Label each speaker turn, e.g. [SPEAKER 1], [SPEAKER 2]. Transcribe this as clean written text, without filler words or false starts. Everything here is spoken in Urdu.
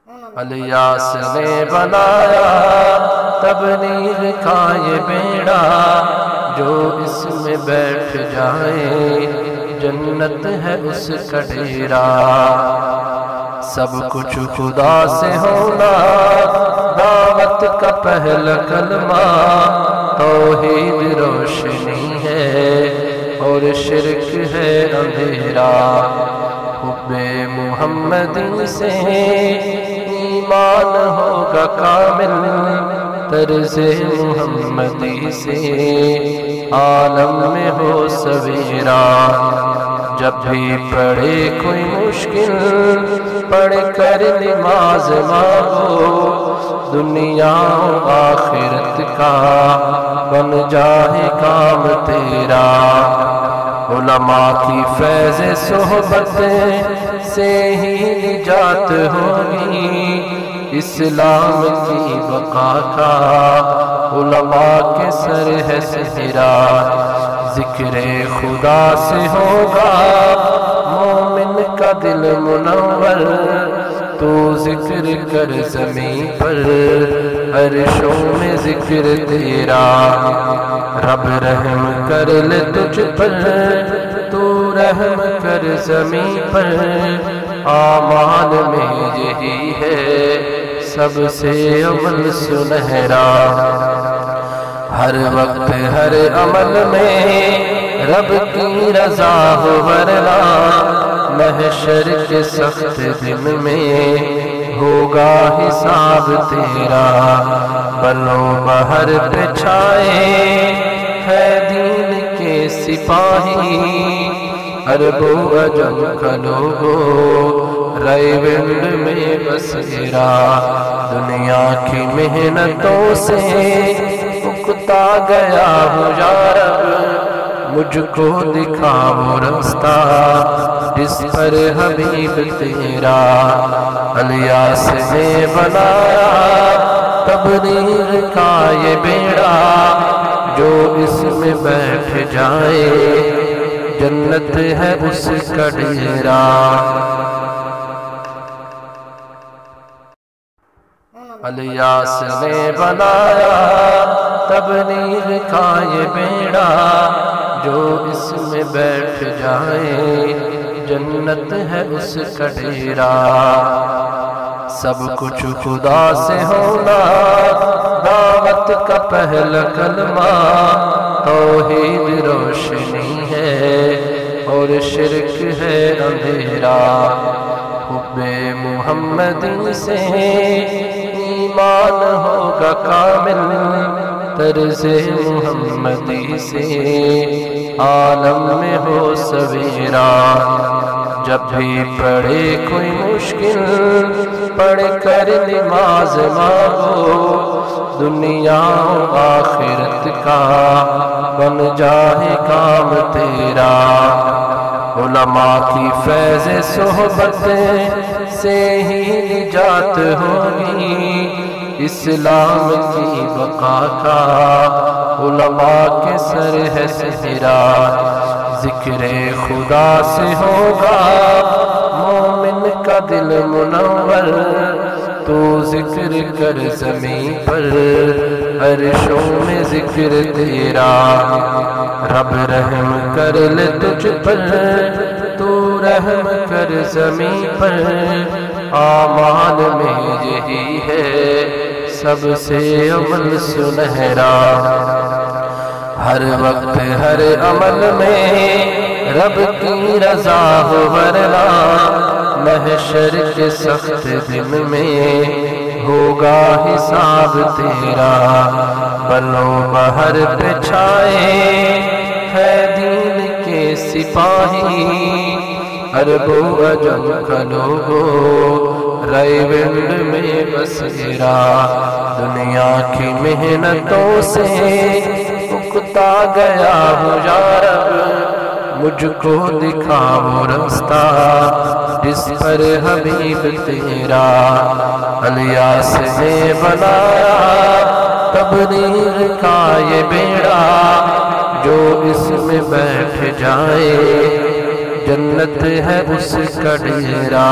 [SPEAKER 1] الیاس نے بنایا تبلیغ کا یہ بیڑا، جو اس میں بیٹھ جائے جنت ہے اس کا ڈیرا۔ سب کچھ خدا سے ہونا دعوت کا پہلا کلمہ، توحید روشنی ہے اور شرک ہے اندھیرا۔ حب محمدی سے ایمان ہوگا کامل، طرز محمدی سے عالم میں ہو سویرا۔ جب بھی پڑے کوئی مشکل پڑھ کر نماز مانگو، دنیا و آخرت کا بن جائے کام تیرا۔ علماء کی فیض صحبت سے ہی نجات ہوگی، اسلام کی بقا کا علماء کے سر ہے سہرا۔ ذکر خدا سے ہوگا مومن کا دل منور، تو ذکر کر زمین پر عرشوں میں ذکر تیرا۔ رب رحم کر لے تجھ پر، تو رحم کر زمین پر، اعمال میں یہی ہے سب سے اول سنہرا۔ ہر وقت ہر عمل میں رب کی رضا ہو ورنہ، محشر کے سخت دن میں ہوگا حساب تیرا۔ بلو بہر پہ چھائے ہے دین کے سپاہی، عرب و عجم کا لوگو رائے ونڈ میں بسیرا۔ دنیا کی محنتوں سے اکتا گیا ہوں یا رب، مجھ کو دکھا وہ رستہ جس پر حبیب تیرا۔ الیاس نے بنایا تبلیغ کا یہ بیڑا، جو اس میں بیٹھ جائے جنت ہے اس کا ڈیرا۔ الیاس نے بنایا تبلیغ کا یہ بیڑا، جو اس میں بیٹھ جائے جنت ہے اس کا ڈیرا۔ سب کچھ خدا سے ہونا دعوت کا پہلا کلمہ، توحید روشنی ہے اور شرک ہے اندھیرا۔ حب محمدی سے ایمان ہوگا کامل، طرز محمدی سے عالم میں ہو سویرا۔ جب بھی پڑے کوئی مشکل پڑھ کر نماز مانگو، دنیا و آخرت کا بن جائے کام تیرا۔ علماء کی فیض صحبت سے ہی نجات ہوگی، اسلام کی بقا کا علماء کے سر ہے سہرا۔ ذکر خدا سے ہوگا مومن کا دل منور، تو ذکر کر زمین پر عرشوں میں ذکر تیرا۔ رب رحم کر لے تجھ پر، تو رحم کر زمین پر، اعمال میں یہی ہے سب سے اول سنہرا۔ ہر وقت ہر عمل میں رب کی رضا ہو ورنہ، محشر کے سخت دن میں ہوگا حساب تیرا۔ بلو بہر پہ چھائے ہے دین کے سپاہی، عرب و عجم کا لوگو رائے ونڈ میں بسیرا۔ دنیا کی محنتوں سے اکتا گیا ہوں یا رب، مجھ کو دکھا وہ رستہ جس پر حبیب تیرا۔ الیاس نے بنایا تبلیغ کا یہ بیڑا، جو اس میں بیٹھ جائے جنت ہے اس کا ڈیرا۔